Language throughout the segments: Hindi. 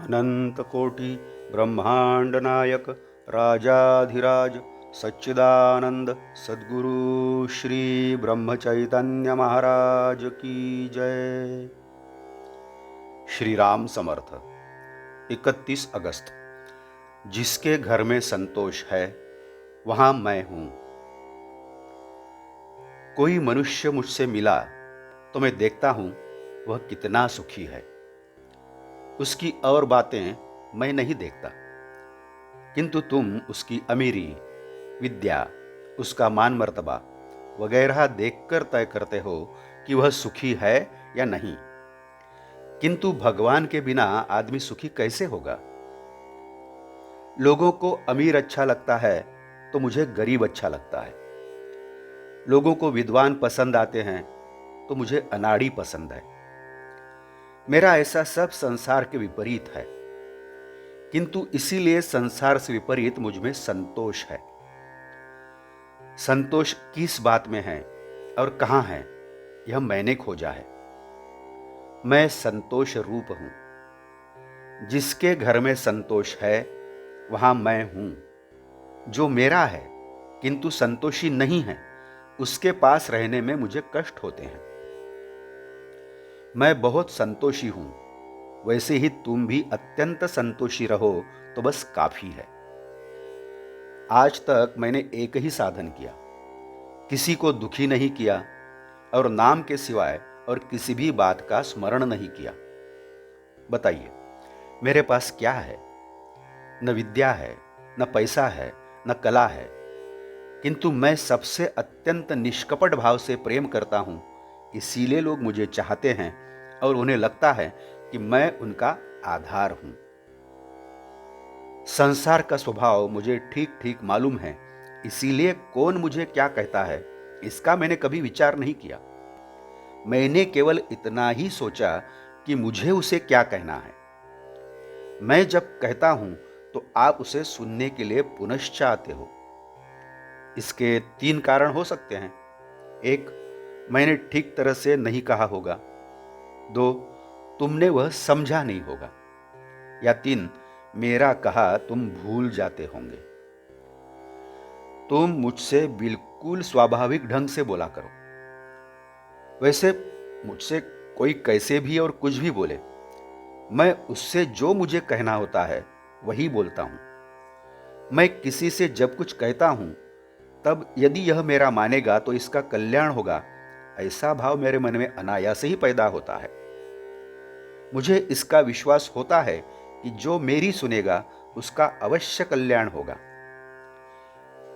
अनंत कोटि ब्रह्मांड नायक राजाधिराज सच्चिदानंद सद्गुरु श्री ब्रह्म चैतन्य महाराज की जय। श्री राम समर्थ। 31 अगस्त। जिसके घर में संतोष है वहां मैं हूं। कोई मनुष्य मुझसे मिला तो मैं देखता हूं वह कितना सुखी है। उसकी और बातें मैं नहीं देखता, किंतु तुम उसकी अमीरी, विद्या, उसका मान मर्तबा वगैरह देखकर तय करते हो कि वह सुखी है या नहीं। किंतु भगवान के बिना आदमी सुखी कैसे होगा? लोगों को अमीर अच्छा लगता है तो मुझे गरीब अच्छा लगता है। लोगों को विद्वान पसंद आते हैं तो मुझे अनाड़ी पसंद है। मेरा ऐसा सब संसार के विपरीत है, किंतु इसीलिए संसार से विपरीत मुझ में संतोष है। संतोष किस बात में है और कहां है, यह मैंने खोजा है। मैं संतोष रूप हूं। जिसके घर में संतोष है वहां मैं हूं। जो मेरा है किंतु संतोषी नहीं है, उसके पास रहने में मुझे कष्ट होते हैं। मैं बहुत संतोषी हूं, वैसे ही तुम भी अत्यंत संतोषी रहो तो बस काफी है। आज तक मैंने एक ही साधन किया, किसी को दुखी नहीं किया और नाम के सिवाय और किसी भी बात का स्मरण नहीं किया। बताइए, मेरे पास क्या है? न विद्या है, न पैसा है, न कला है, किंतु मैं सबसे अत्यंत निष्कपट भाव से प्रेम करता हूं। इसीलिए लोग मुझे चाहते हैं और उन्हें लगता है कि मैं उनका आधार हूं। संसार का स्वभाव मुझे ठीक ठीक मालूम है, इसीलिए कौन मुझे क्या कहता है इसका मैंने कभी विचार नहीं किया। मैंने केवल इतना ही सोचा कि मुझे उसे क्या कहना है। मैं जब कहता हूं तो आप उसे सुनने के लिए पुनश्च आते हो। इसके 3 कारण हो सकते हैं। 1, मैंने ठीक तरह से नहीं कहा होगा। 2, तुमने वह समझा नहीं होगा। या 3, मेरा कहा तुम भूल जाते होंगे। तुम मुझसे बिल्कुल स्वाभाविक ढंग से बोला करो। वैसे मुझसे कोई कैसे भी और कुछ भी बोले, मैं उससे जो मुझे कहना होता है वही बोलता हूं। मैं किसी से जब कुछ कहता हूं तब यदि यह मेरा मानेगा तो इसका कल्याण होगा, ऐसा भाव मेरे मन में अनायास ही पैदा होता है। मुझे इसका विश्वास होता है कि जो मेरी सुनेगा उसका अवश्य कल्याण होगा।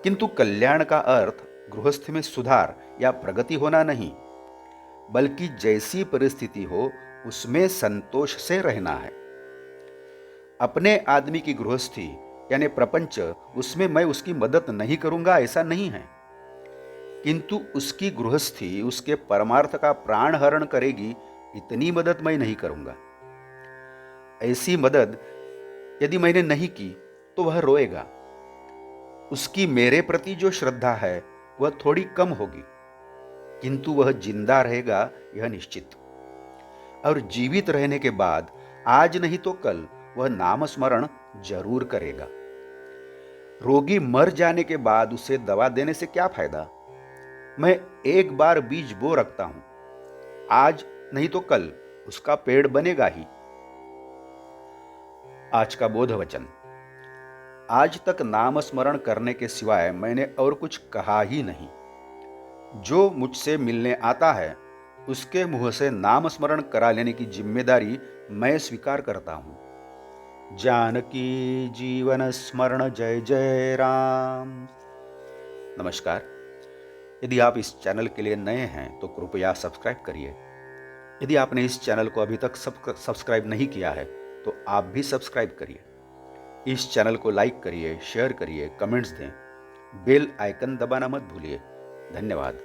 किंतु कल्याण का अर्थ गृहस्थ में सुधार या प्रगति होना नहीं, बल्कि जैसी परिस्थिति हो उसमें संतोष से रहना है। अपने आदमी की गृहस्थी यानी प्रपंच, उसमें मैं उसकी मदद नहीं करूंगा ऐसा नहीं है, किंतु उसकी गृहस्थी उसके परमार्थ का प्राण हरण करेगी, इतनी मदद मैं नहीं करूंगा। ऐसी मदद यदि मैंने नहीं की तो वह रोएगा। उसकी मेरे प्रति जो श्रद्धा है वह थोड़ी कम होगी, किंतु वह जिंदा रहेगा यह निश्चित। और जीवित रहने के बाद आज नहीं तो कल वह नाम स्मरण जरूर करेगा। रोगी मर जाने के बाद उसे दवा देने से क्या फायदा? मैं एक बार बीज बो रखता हूं, आज नहीं तो कल उसका पेड़ बनेगा ही। आज का बोध वचन। आज तक नाम स्मरण करने के सिवाय मैंने और कुछ कहा ही नहीं। जो मुझसे मिलने आता है उसके मुंह से नाम स्मरण करा लेने की जिम्मेदारी मैं स्वीकार करता हूं। जानकी जीवन स्मरण जय जय राम। नमस्कार। यदि आप इस चैनल के लिए नए हैं तो कृपया सब्सक्राइब करिए। यदि आपने इस चैनल को अभी तक सब्सक्राइब नहीं किया है तो आप भी सब्सक्राइब करिए। इस चैनल को लाइक करिए, शेयर करिए, कमेंट्स दें, बेल आइकन दबाना मत भूलिए। धन्यवाद।